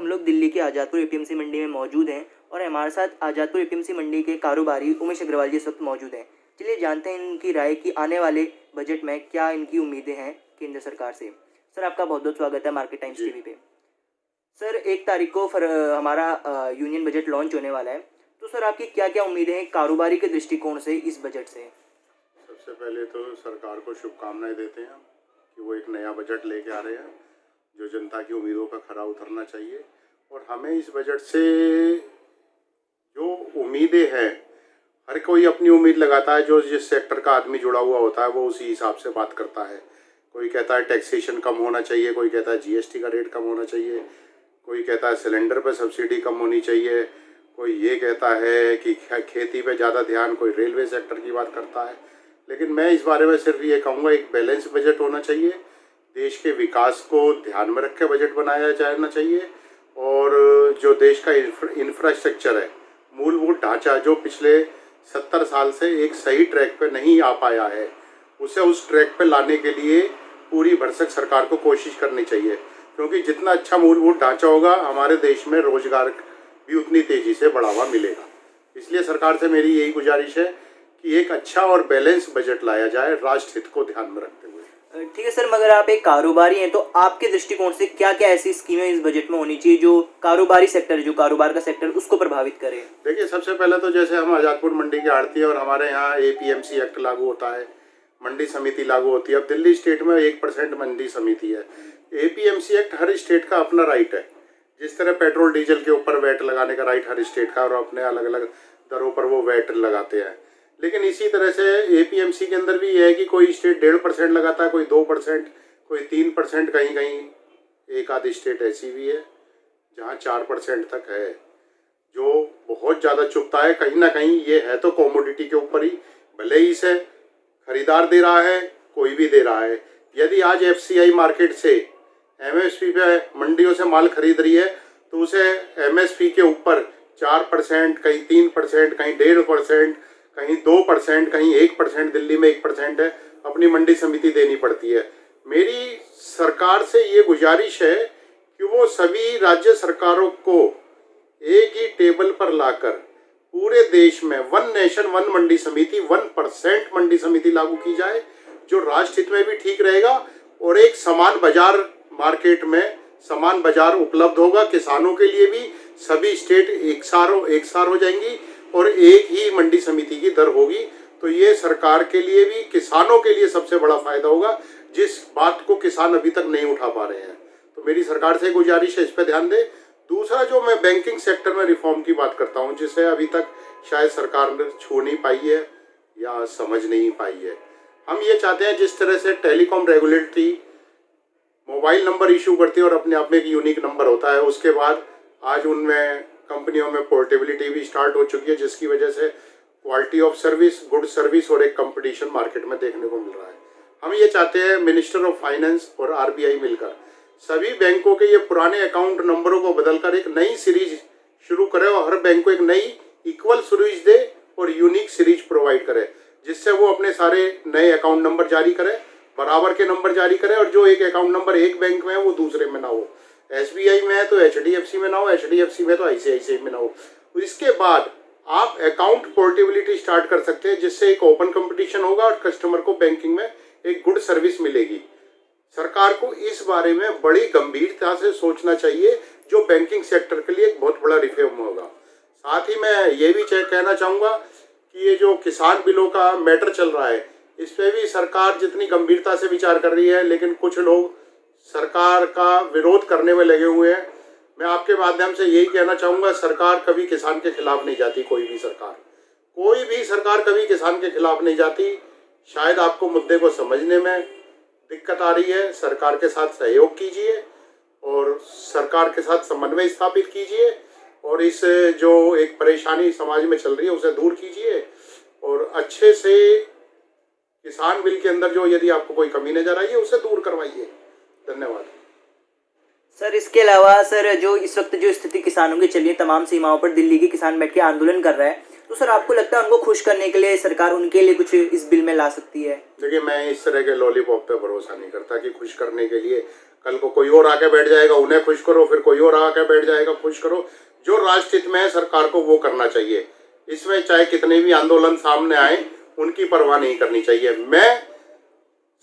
हम लोग दिल्ली के आज़ादपुर एपीएमसी मंडी में मौजूद हैं और हमारे साथ आज़ादपुर एपीएमसी मंडी के कारोबारी उमेश अग्रवाल जी इस वक्त मौजूद हैं। चलिए जानते हैं इनकी राय कि आने वाले बजट में क्या इनकी उम्मीदें हैं केंद्र सरकार से। सर आपका बहुत बहुत स्वागत है मार्केट टाइम्स टीवी पे। सर 1 तारीख को हमारा यूनियन बजट लॉन्च होने वाला है, तो सर आपकी क्या क्या उम्मीदें हैं कारोबारी के दृष्टिकोण से इस बजट से? सबसे पहले तो सरकार को शुभकामनाएं देते हैं कि वो एक नया बजट लेके आ रहे हैं जो जनता की उम्मीदों का खरा उतरना चाहिए। और हमें इस बजट से जो उम्मीदें हैं, हर कोई अपनी उम्मीद लगाता है। जो जिस सेक्टर का आदमी जुड़ा हुआ होता है वो उसी हिसाब से बात करता है। कोई कहता है टैक्सेशन कम होना चाहिए, कोई कहता है जीएसटी का रेट कम होना चाहिए, कोई कहता है सिलेंडर पर सब्सिडी कम होनी चाहिए, कोई ये कहता है कि खेती पे ज़्यादा ध्यान, कोई रेलवे सेक्टर की बात करता है। लेकिन मैं इस बारे में सिर्फ ये कहूँगा, एक बैलेंस बजट होना चाहिए। देश के विकास को ध्यान में रख के बजट बनाया जाना चाहिए। और जो देश का इंफ्रास्ट्रक्चर है, मूलभूत ढांचा, जो पिछले 70 साल से एक सही ट्रैक पे नहीं आ पाया है, उसे उस ट्रैक पे लाने के लिए पूरी भरसक सरकार को कोशिश करनी चाहिए। क्योंकि जितना अच्छा मूलभूत ढांचा होगा, हमारे देश में रोजगार भी उतनी तेज़ी से बढ़ावा मिलेगा। इसलिए सरकार से मेरी यही गुजारिश है कि एक अच्छा और बैलेंस बजट लाया जाए राष्ट्र हित को ध्यान में रखते हुए। ठीक है सर, मगर आप एक कारोबारी हैं तो आपके दृष्टिकोण से क्या क्या ऐसी स्कीमें इस बजट में होनी चाहिए जो कारोबारी सेक्टर, जो कारोबार का सेक्टर, उसको प्रभावित करे? देखिए, सबसे पहले तो जैसे हम आज़ादपुर मंडी के आड़ती है और हमारे यहाँ एपीएमसी एक्ट लागू होता है, मंडी समिति लागू होती है। अब दिल्ली स्टेट में 1% मंडी समिति है। एपीएमसी एक्ट हर स्टेट का अपना राइट है। जिस तरह पेट्रोल डीजल के ऊपर वैट लगाने का राइट हर स्टेट का, और अपने अलग अलग दरों पर वो वैट लगाते हैं। लेकिन इसी तरह से एपीएमसी के अंदर भी ये है कि कोई स्टेट 1.5% लगाता है, कोई 2%, कोई 3%, कहीं कहीं एक आधी स्टेट ऐसी भी है जहाँ 4% तक है, जो बहुत ज़्यादा चुभता है। कहीं ना कहीं ये है तो कॉमोडिटी के ऊपर ही, भले ही इसे खरीदार दे रहा है, कोई भी दे रहा है। यदि आज एफसीआई मार्केट से एमएसपी पे मंडियों से माल खरीद रही है तो उसे एमएसपी के ऊपर 4%, कहीं 3%, कहीं 1.5%, कहीं 2%, कहीं 1%, दिल्ली में 1% है, अपनी मंडी समिति देनी पड़ती है। मेरी सरकार से ये गुजारिश है कि वो सभी राज्य सरकारों को एक ही टेबल पर लाकर पूरे देश में 1 नेशन 1 मंडी समिति, 1% मंडी समिति लागू की जाए, जो राष्ट्र हित में भी ठीक रहेगा और एक समान बाजार, मार्केट में समान बाजार उपलब्ध होगा। किसानों के लिए भी सभी स्टेट एक सार हो जाएंगी और एक ही मंडी समिति की दर होगी। तो ये सरकार के लिए भी, किसानों के लिए सबसे बड़ा फायदा होगा, जिस बात को किसान अभी तक नहीं उठा पा रहे हैं। तो मेरी सरकार से गुजारिश है, इस पर ध्यान दे। दूसरा, जो मैं बैंकिंग सेक्टर में रिफॉर्म की बात करता हूँ, जिसे अभी तक शायद सरकार ने छू नहीं पाई है या समझ नहीं पाई है। हम ये चाहते हैं, जिस तरह से telecom regulatory mobile number issue करती है और अपने आप में एक यूनिक नंबर होता है, उसके बाद आज उनमें कंपनियों में पोर्टेबिलिटी भी स्टार्ट हो चुकी है, जिसकी वजह से quality of service, good service और एक कंपटीशन मार्केट में देखने को मिल रहा है। हम ये चाहते हैं मिनिस्टर ऑफ फाइनेंस और आरबीआई मिलकर सभी बैंकों के ये पुराने अकाउंट नंबरों को बदलकर एक नई सीरीज शुरू करे और हर बैंक को एक नई इक्वल सीरीज दे और यूनिक सीरीज प्रोवाइड करे, जिससे वो अपने सारे नए अकाउंट नंबर जारी करे, बराबर के नंबर जारी करे। और जो एक अकाउंट नंबर एक बैंक में है वो दूसरे में ना हो। एसबीआई में है तो एचडीएफसी में ना हो, एचडीएफसी में तो आईसीआईसीआई में ना हो। इसके बाद आप अकाउंट पोर्टेबिलिटी स्टार्ट कर सकते हैं, जिससे एक ओपन कंपटीशन होगा और कस्टमर को बैंकिंग में एक गुड सर्विस मिलेगी। सरकार को इस बारे में बड़ी गंभीरता से सोचना चाहिए, जो बैंकिंग सेक्टर के लिए एक बहुत बड़ा रिफॉर्म होगा। साथ ही मैं ये भी कहना चाहूँगा कि ये जो किसान बिलों का मैटर चल रहा है, इस पर भी सरकार जितनी गंभीरता से विचार कर रही है, लेकिन कुछ लोग सरकार का विरोध करने में लगे हुए हैं। मैं आपके माध्यम से यही कहना चाहूँगा, सरकार कभी किसान के खिलाफ नहीं जाती। कोई भी सरकार कभी किसान के खिलाफ नहीं जाती। शायद आपको मुद्दे को समझने में दिक्कत आ रही है। सरकार के साथ सहयोग कीजिए और सरकार के साथ समन्वय स्थापित कीजिए और इस जो एक परेशानी समाज में चल रही है उसे दूर कीजिए और अच्छे से किसान बिल के अंदर जो यदि आपको कोई कमी नजर आई है उसे दूर करवाइए। धन्यवाद सर। इसके अलावा सर, जो इस वक्त जो स्थिति किसानों की चल रही है, तमाम सीमाओं पर दिल्ली के किसान बैठ के आंदोलन कर रहा है, तो सर आपको लगता है उनको खुश करने के लिए सरकार उनके लिए कुछ इस बिल में ला सकती है? देखिए, मैं इस तरह के लॉलीपॉप पे भरोसा नहीं करता कि खुश करने के लिए कल को कोई और आके बैठ जाएगा, उन्हें खुश करो, फिर कोई और आके बैठ जाएगा, खुश करो। जो राष्ट्र हित में है सरकार को वो करना चाहिए। इसमें चाहे कितने भी आंदोलन सामने आए, उनकी परवाह नहीं करनी चाहिए। मैं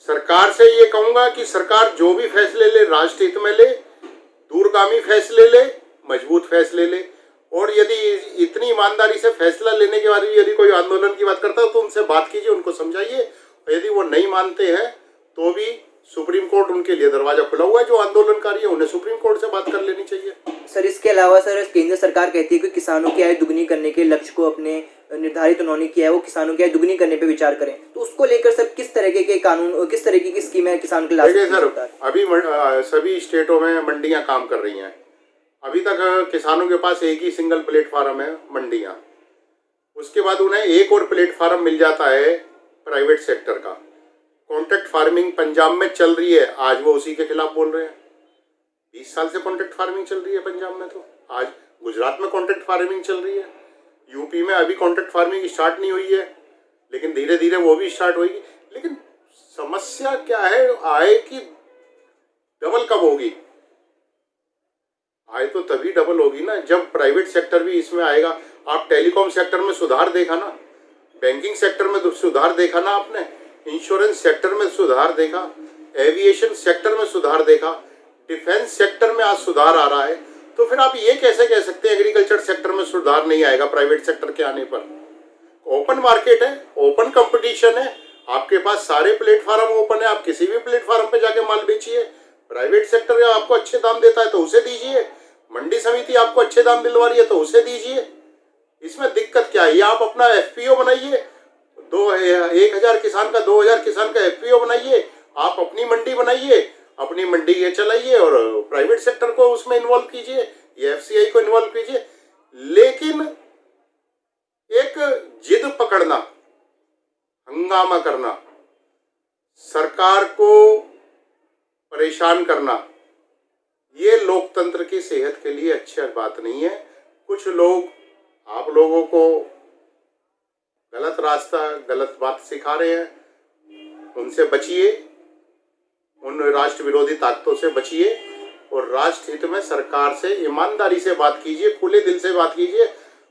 सरकार से ये कहूंगा कि सरकार जो भी फैसले ले राष्ट्र हित में ले, दूरगामी फैसले ले, मजबूत फैसले ले। और यदि इतनी ईमानदारी से फैसला लेने के बाद भी यदि कोई आंदोलन की बात करता है तो उनसे बात कीजिए, उनको समझाइए। और यदि वो नहीं मानते हैं तो भी सुप्रीम कोर्ट उनके लिए दरवाजा खुला हुआ है। जो आंदोलनकारी है उन्हें सुप्रीम कोर्ट से बात कर लेनी चाहिए। सर, इसके अलावा सर केंद्र सरकार कहती है कि किसानों की आय दुगनी करने के लक्ष्य को अपने निर्धारित उन्होंने किया है, वो किसानों की आय दुगनी करने पे विचार करें। तो उसको लेकर सर किस तरीके के कानून, किस तरीके की स्कीमें किसान के देखिए सर, अभी सभी स्टेटों में मंडियां काम कर रही हैं। अभी तक किसानों के पास एक ही सिंगल प्लेटफार्म है, मंडियां। उसके बाद उन्हें एक और प्लेटफार्म मिल जाता है प्राइवेट सेक्टर का। कॉन्ट्रैक्ट फार्मिंग पंजाब में चल रही है, आज वो उसी के खिलाफ बोल रहे हैं। 20 साल से कॉन्ट्रैक्ट फार्मिंग चल रही है पंजाब में, तो आज गुजरात में कॉन्ट्रैक्ट फार्मिंग चल रही है। यूपी में अभी कॉन्ट्रैक्ट फार्मिंग स्टार्ट नहीं हुई है, लेकिन धीरे धीरे वो भी स्टार्ट होगी। लेकिन समस्या क्या है, आय की डबल कब होगी? आय तो तभी डबल होगी ना जब प्राइवेट सेक्टर भी इसमें आएगा। आप टेलीकॉम सेक्टर में सुधार देखा ना, बैंकिंग सेक्टर में सुधार देखा ना आपने, इंश्योरेंस सेक्टर में सुधार देखा, एविएशन सेक्टर में सुधार देखा, डिफेंस सेक्टर में आज सुधार आ रहा है। तो फिर आप ये कैसे कह सकते हैं एग्रीकल्चर सेक्टर में सुधार नहीं आएगा प्राइवेट सेक्टर के आने पर? ओपन मार्केट है, ओपन कंपटीशन है, आपके पास सारे प्लेटफार्म ओपन है, आप किसी भी प्लेटफार्म पे जाके माल बेचिए। प्राइवेट सेक्टर आपको अच्छे दाम देता है तो उसे दीजिए, मंडी समिति आपको अच्छे दाम दिलवा रही है तो उसे दीजिए। इसमें दिक्कत क्या है? ये आप अपना एफपीओ बनाइए, 1000 किसान का 2000 किसान का एफपीओ बनाइए, आप अपनी मंडी बनाइए, अपनी मंडी ये चलाइए और प्राइवेट सेक्टर को उसमें इन्वॉल्व कीजिए, ये एफसीआई को इन्वॉल्व कीजिए। लेकिन एक जिद पकड़ना, हंगामा करना, सरकार को परेशान करना, ये लोकतंत्र की सेहत के लिए अच्छी बात नहीं है। कुछ लोग आप लोगों को गलत रास्ता, गलत बात सिखा रहे हैं, उनसे बचिए, उन राष्ट्र विरोधी ताकतों से बचिए और राष्ट्र हित में सरकार से ईमानदारी से बात कीजिए, खुले दिल से बात कीजिए।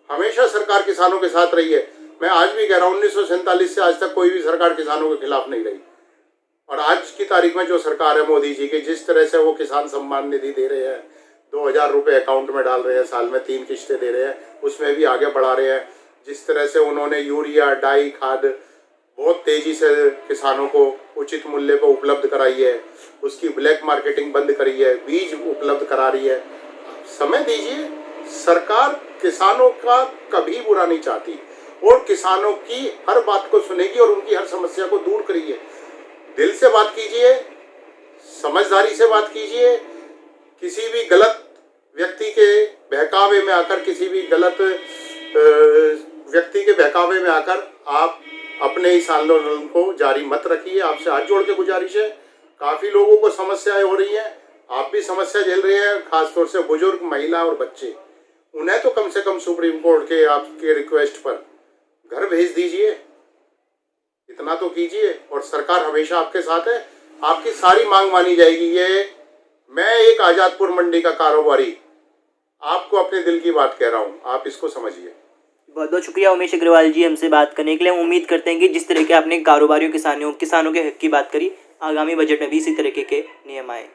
हमेशा सरकार किसानों के साथ रही है। मैं आज भी कह रहा हूँ, 1947 से आज तक कोई भी सरकार किसानों के खिलाफ नहीं रही। और आज की तारीख में जो सरकार है मोदी जी की, जिस तरह से वो किसान सम्मान निधि दे रहे हैं, 2000 रुपये अकाउंट में डाल रहे हैं, साल में 3 किस्तें दे रहे हैं, उसमें भी आगे बढ़ा रहे हैं। जिस तरह से उन्होंने यूरिया, डाई, खाद बहुत तेज़ी से किसानों को उचित मूल्य पर उपलब्ध कराई है, उसकी ब्लैक मार्केटिंग बंद करी है, बीज उपलब्ध करा रही है। समय दीजिए, सरकार किसानों का कभी बुरा नहीं चाहती और किसानों की हर बात को सुनेगी और उनकी हर समस्या को दूर करिए। दिल से बात कीजिए, समझदारी से बात कीजिए। किसी भी गलत व्यक्ति के बहकावे में आकर, किसी भी गलत व्यक्ति के बहकावे में आकर आप अपने इस आंदोलन को जारी मत रखिए। आपसे हाथ जोड़ के गुजारिश है। काफ़ी लोगों को समस्याएं हो रही हैं, आप भी समस्या झेल रहे हैं, खासतौर से बुजुर्ग, महिला और बच्चे। उन्हें तो कम से कम सुप्रीम कोर्ट के आपके रिक्वेस्ट पर घर भेज दीजिए, इतना तो कीजिए। और सरकार हमेशा आपके साथ है, आपकी सारी मांग मानी जाएगी। ये मैं एक आज़ादपुर मंडी का कारोबारी आपको अपने दिल की बात कह रहा हूँ, आप इसको समझिए। बहुत बहुत शुक्रिया उमेश अग्रवाल जी हमसे बात करने के लिए। उम्मीद करते हैं कि जिस तरह के आपने कारोबारियों, किसानों के हक की बात करी, आगामी बजट में भी इसी तरीके के नियम आए।